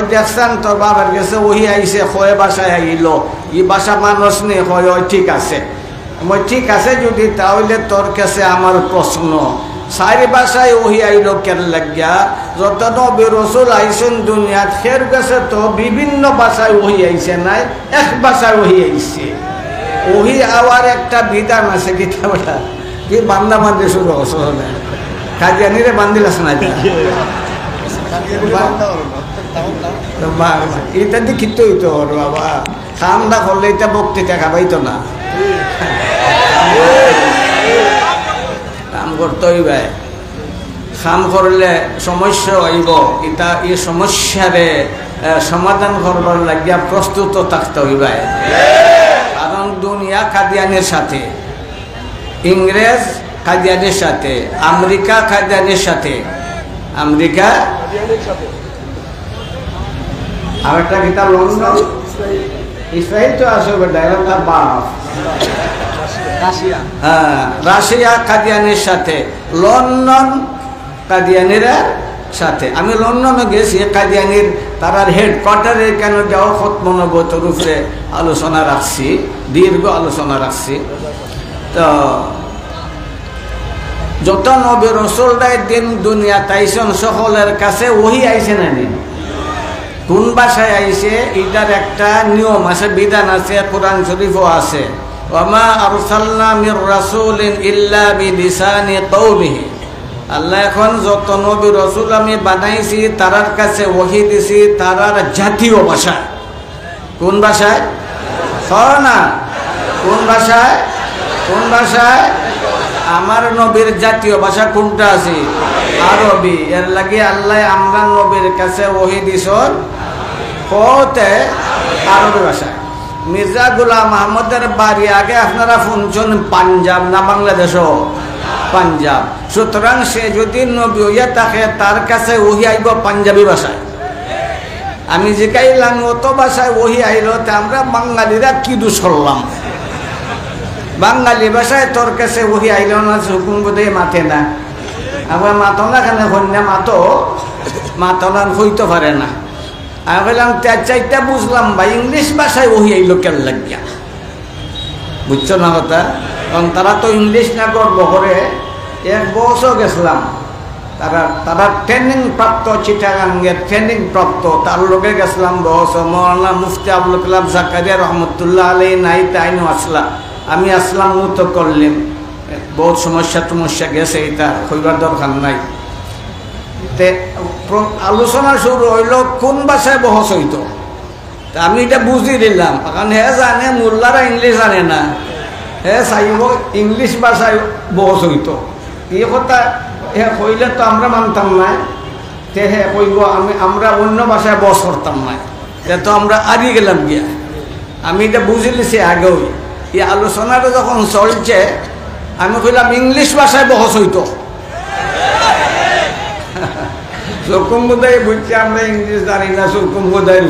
দেখছেন তোর বাবার কাছে ওহি আইসে কয় বাসায় আইল ই বাসা মানুষ নেই হয় ঠিক আছে মই ঠিক আছে যদি তাহলে তোর কাছে আমার প্রশ্ন সারি বাসায় ওহি আইল কেন লাগিয়া যত নবী রাসূল আইছেন দুনিয়াত খের গেছে তো বিভিন্ন বাসায় ওহি আইছে নাই এক বাসায় ওহি আইছে ওহি আওয়ার একটা বিধান আছে কিতাবটা কি বান্দা বান্ধে শুরু হচ্ছে কাজিয়ানিরে বান্দিলাস না এটা দিয়ে কিতো হইতো বাবা খামটা করলে এটা বক্তৃতা খাবাইতো না কাম করতেই ভাই কাম করলে সমস্যা হইব এটা এই সমস্যারে সমাধান করবার লাগিয়া প্রস্তুত থাকতে হইবে কারণ দুনিয়া কাদিয়ানের সাথে ইংরেজ কাদিয়ানের সাথে আমেরিকা কাদিয়ানের সাথে আমেরিকা আর একটা কিতাব লন্ডন ইসরায়েল তো আসবে বেটা তার বাপ হ্যাঁ রাশিয়া কাদিয়ানের সাথে লন্ডন কাদিয়ানিরা সাথে আমি লন্ডনে গেছি কাদিয়ানির তারার হেডকোয়ার্টারে কেন যাও খতমনবতের উপরে আলোচনা রাখছি দীর্ঘ আলোচনা রাখছি তো যত নবী রাসূলরাই দিন দুনিয়া তাইছেন সকলের কাছে ওহি আইছে না নি কোন ভাষায় আইছে এটার একটা নিয়ম আছে বিধান আছে কোরআন শরীফও আছে ওয়ামা আরসালনা মির রাসূলিন ইল্লা বিলিসানি কওমিহি আল্লাহ এখন যত নবী রাসূল আমি বানাইছি তারার কাছে ওহি দিছি তারার জাতীয় ভাষা কোন ভাষায় না কোন ভাষায় কোন ভাষায় আমার নবীর জাতীয় ভাষা কোনটা আছে আরবি এর লাগে আল্লাহ আমরা নবীর কাছে ওহি দিছন কোতে আরবি ভাষায় মির্জা গোলাম আহমদের বাড়ি আগে আপনারা শুনছেন পাঞ্জাব না বাংলাদেশও পাঞ্জাব সুতরাং সে যদি নবী হইয়া থাকে তার কাছে ওহি আইব পাঞ্জাবি ভাষায় আমি জিকাইলাম অত ভাষায় ওহি আইল তা আমরা বাঙালিরা কি দোষ করলাম বাঙালি ভাষায় তোর কাছে ওহি আইল না হুকুম বোধহয় মাথে না আবার মাতো না কেন কন্যা মাতো না হইতে পারে না আমি বললাম তার চাইটা বুঝলাম ভাই ইংলিশ ভাষায় ওহি আইল কেন লাগিয়া বুঝছো না কথা কারণ তারা তো ইংলিশ না গর্ব করে এক বছর গেছিলাম তারা ট্রেনিং প্রাপ্ত চিটাগাঙ্গের ট্রেনিং প্রাপ্ত তার লোকে গেছিলাম বছর মৌলানা মুফতি আবুল কালাম জাকারিয়া রহমতুল্লাহ আলী নাই তাইনও আসলাম আমি আসলাম তো করলাম বহুত সমস্যা গেছে এটা হইবার দরকার নাই তে আলোচনা শুরু হইল কোন ভাষায় বহস হইতো তা আমি এটা বুঝি দিলাম কারণ হে জানে মোল্লারা ইংলিশ জানে না হে চাইব ইংলিশ ভাষায় বহস হইতো এই কথা হে কইলে তো আমরা মানতাম না তে হে কইব আমরা অন্য ভাষায় বস করতাম না তে তো আমরা আগে গেলাম গিয়া আমি এটা বুঝে লিছি আগেও এই আলোচনাটা যখন চলছে আমি কইলাম ইংলিশ ভাষায় বহস হইতো সুকুম বোধহয় বুঝছি আমরা ইংলিশ জানি না সুকুম বোধহয়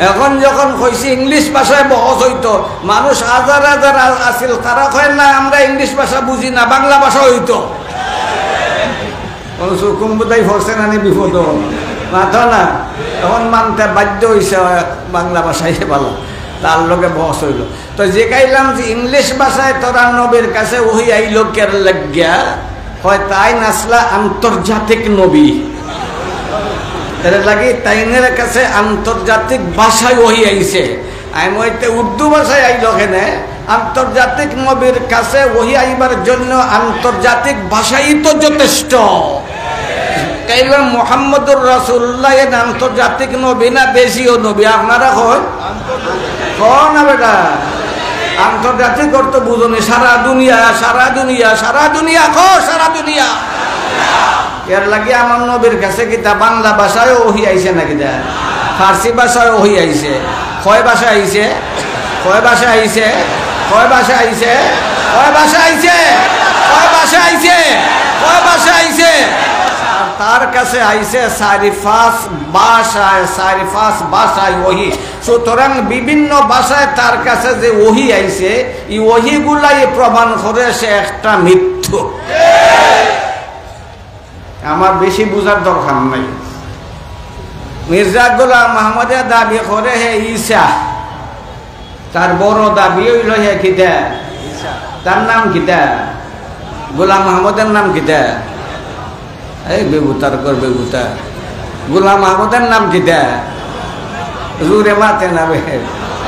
এখন যখন কইছি ইংলিশ ভাষায় বহস হইতো মানুষ হাজার হাজার আসিল তারা কয় না আমরা ইংলিশ ভাষা বুঝি না বাংলা ভাষা হইতো সুকুম বোধহয় ফসে না বিপদ মাথা না এখন মানতে বাধ্য হয়েছে বাংলা ভাষায় ভালো তার লোকে বহস হইল তো যে কাইলাম যে ইংলিশ ভাষায় তোরা নবীর কাছে ওহি আইল কের লাগিয়া হয় তাই নাসলা আন্তর্জাতিক নবী এর লাগে তাইনের কাছে আন্তর্জাতিক ভাষায় ওহি আইছে আমি ওইতে উর্দু ভাষায় আইল কেনে আন্তর্জাতিক নবীর কাছে ওহি আইবার জন্য আন্তর্জাতিক ভাষাই তো যথেষ্ট কাইলাম মুহাম্মদুর রাসূলুল্লাহ এর আন্তর্জাতিক নবী না দেশীয় নবী আপনারা কন না বেটা আন্তর্জাতিক অর্থ বুঝুনি সারা দুনিয়া এর লাগে আমার নবীর কাছে কিতা বাংলা ভাষায় ওহি আইছে নাকি দা ফার্সি ভাষায় ওহি আইছে কয় ভাষা আইছে তার কাছে আইছে সারিফাস ভাষায় ওহি সুতরাং বিভিন্ন ভাষায় তার কাছে যে ওহি আইছে এই ওহিগুলাই প্রমাণ করে সে একটা মিথ্যু আমার বেশি বুঝার দরকার নাই মির্জা গোলাম মাহমুদে দাবি করে হে ঈসা, তার বড় দাবি হইল হে কিতা, তার নাম কিতা, গোলাম মাহমুদের নাম কিতা, এই বেগুতার কর বেগুতা, গোলাম মাহমুদের নাম কিতা, জুরে মাতে না বে,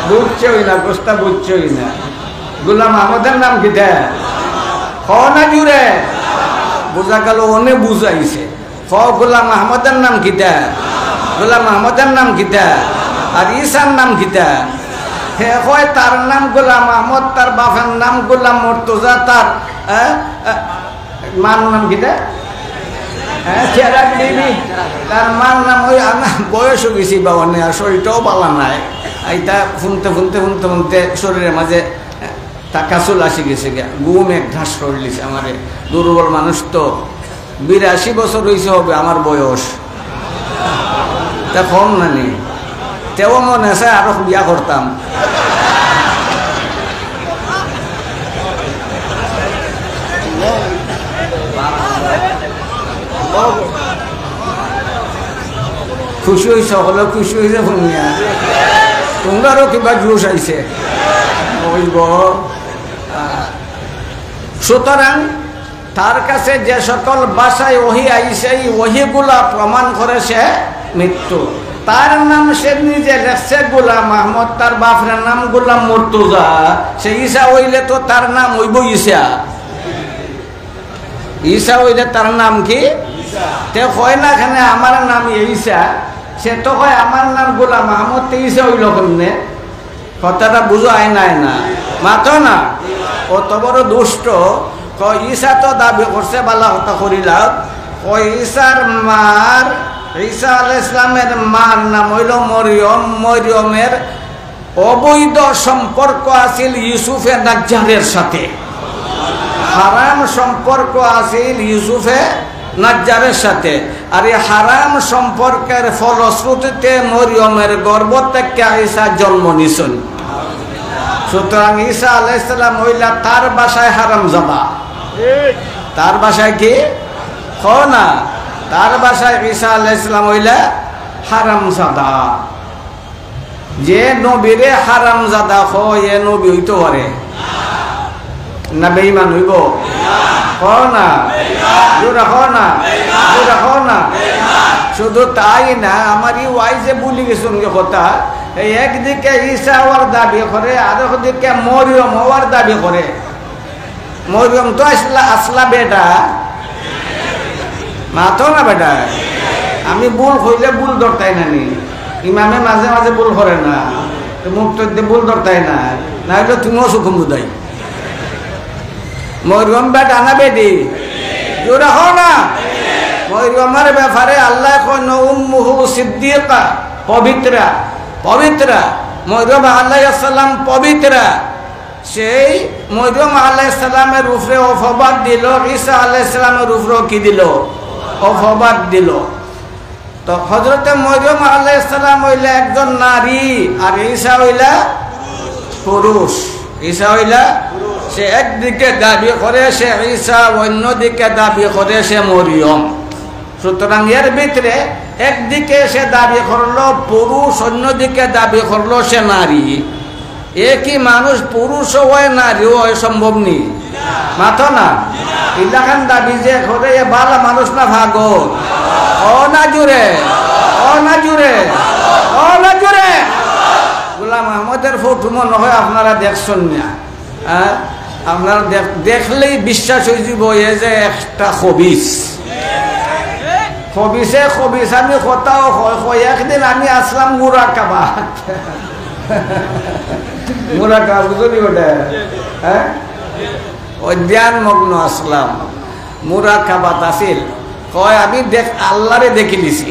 বুঝছই না, গোস্তা বুঝছই না, গোলাম মাহমুদের নাম কিতা, খ না জুড়ে, বোঝা গেল অনেক বুঝাইছে, খ গোলাম মাহমুদের নাম কিতা, গোলাম মাহমুদের নাম কিতা, আর ঈসার নাম কিতা, হে কয় তার নাম গোলাম মাহমুদ, তার বাপের নাম গোলাম মুর্তজা, তার মার নাম কিতা, তার মার নাম ওই বয়স হয়ে গেছি বাবা নেই, আর শরীরটাও বালা নাই, এইটা শুনতে শুনতে শুনতে শুনতে শরীরের মাঝে টাকাচুল আসি গেছে গিয়া, ঘুম এক ঘাস করলিছে আমারে, দুর্বল মানুষ তো, 82 বছর হয়েছে হবে আমার বয়স, তা কম নানি, তেও মনে আছে আরো বিয়া করতাম। খুশি হয়েছে, সকলে খুশি হয়েছে শুনিয়া, তোমরারও কিবা জোশ আইছে। সুতরাং তার কাছে যে সকল ভাষায় ওহি আইছে, এই ওহিগুলা প্রমাণ করে সে মৃত্যু। তার নাম সে নিজে লেখছে গোলাম মাহমুদ, তার বাপের নাম গোলাম মুর্তজা, সে ঈসা হইলে তো তার নাম হইব ঈসা, ঈসা হইলে তার নাম কি, তে কয় না এখানে আমার নাম ঈসা, সে তো কয় আমার নাম গোলাম মাহমুদ, ঈসা হইল কেমনে, কথাটা বুঝো আয় নাই না মাথো না, অত বড় দুষ্ট। কয় ঈসা তো দাবি করছে বালা কথা করিলাম, কয় ঈসার মার, ঈসা আলাইহিস সালামের মার নাম হইল মরিয়ম, মরিয়মের অবৈধ সম্পর্ক আছিল ইউসুফে নাজ্জারের সাথে, হারাম সম্পর্ক আছিল ইউসুফে নাজ্জারের সাথে, আর এই হারাম সম্পর্কের ফলশ্রুতিতে মরিয়মের গর্ভ থেকে ঈসা জন্ম নিছেন। সুতরাং ঈসা আলাইহিস সালাম হইলা তার বাসায় হারামজাদা, তার বাসায় কি খ না, তার বাসায় ঈসা আলাইহিস সালাম হইলা হারামজাদা। যে নবীরে হারামজাদা হয় এ নবী হইতে পারে না, বেঈমান হইব, হ না, জোরা হ না, জোরা হ না। শুধু তাই না, আমার এই ওয়াই যে বলি গেছেন কথা, এই একদিকে ঈসা হওয়ার দাবি করে, আর একদিকে মরিয়ম হওয়ার দাবি করে। মরিয়ম তো আসলা বেটা, মাতো না বেটা, আমি ভুল হইলে ভুল ধরতাই নানি, ইমামে মাঝে মাঝে ভুল করে না, মুক্ত ভুল ধরতাই না, না হইলে তুমিও সুখম বুঝাই। মরিয়ম বেটা না বেটি, জোরা হ না। মরিয়মের ব্যাপারে আল্লাহ কয় উম্মুহু সিদ্দিকা, পবিত্রা, পবিত্রা। মরিয়ম আলাইহিস সালাম পবিত্রা, সেই মরিয়ম আলাইহিস সালামের উপরে অপবাদ দিল, ঈসা আলাইহিস সালামের উপরে কি দিল, অপবাদ দিল। তো হযরতে মরিয়ম আলাইহিস সালাম হইলা একজন নারী, আর ঈসা হইলা পুরুষ। ঈসা হইলা, সে একদিকে দাবি করে সে ঈসা, অন্যদিকে দাবি করে সে মরিয়ম। সুতরাং এর ভিতরে একদিকে সে দাবি করলো পুরুষ, অন্যদিকে দাবি করলো সে নারী। একই মানুষ পুরুষ হয় নারী হয়, সম্ভব নেই, মাথো না। ইলাকান দাবি যে করে এ বালা মানুষ না ভাগো, ও না জুড়ে, ও না জুড়ে, ও না জুড়ে। গোলাম আহমদের ফটো মনে হয় আপনারা দেখছেন না, আপনারা দেখলেই বিশ্বাস হয়ে যাব এ যে একটা খবিস, খবিসে খবিস। আমি কোথাও একদিন আমি আসলাম মুরাকাবাত, মুরাকাবা বুঝলি ওটা, হ্যাঁ ধ্যান মগ্ন আসলাম, মুরাকাবাত আসিল। কয় আমি আল্লাহরে দেখি নিছি,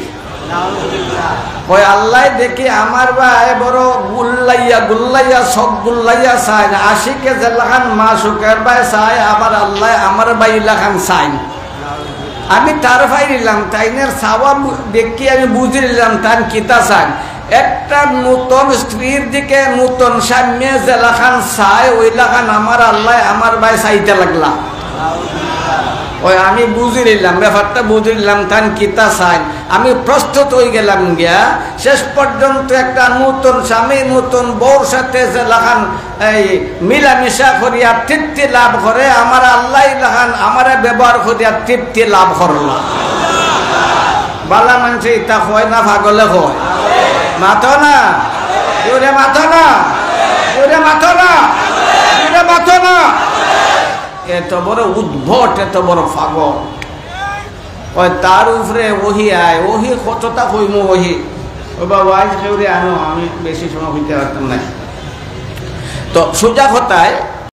কয় আল্লাহ দেখি আমার ভাই বড় গুল্লাইয়া গুল্লাইয়া সব গুল্লাইয়া চাই, আশিকে জেলাখান মাসুকের ভাই চাই, আবার আল্লাহ আমার ভাই লাখান চাই। আমি তার ভাই নিলাম, তাইনের চাওয়া দেখি আমি বুঝে নিলাম তার কিতা চাই। একটা নূতন স্ত্রীর দিকে নূতন স্বামী জেলাখান চাই, ওই লাখান আমার আল্লাহ আমার ভাই চাইতে লাগলাম। ওই আমি বুঝি নিলাম ব্যাপারটা, বুঝি নিলাম তান কিতা চাই, আমি প্রস্তুত হয়ে গেলাম গিয়া। শেষ পর্যন্ত একটা নতুন স্বামী নতুন বউর সাথে যে লাখান এই মিলামিশা করিয়া তৃপ্তি লাভ করে, আমার আল্লাহ লাখান আমার ব্যবহার করিয়া তৃপ্তি লাভ করলাম। বালা মানুষ ইতা হয় না পাগলে হয়, মাথো না ওরে, মাথো না ওরে, মাথো না ওরে, মাথো না। এত বড় উদ্ভট, এত বড় পাগল। ওই তার উপরে ওহি আয়, ওহি কতটা কইমু ওহি। ও বাবা আজ কেউরে আনো, আমি বেশি সময় হইতে পারতাম না। তো সোজা কথায়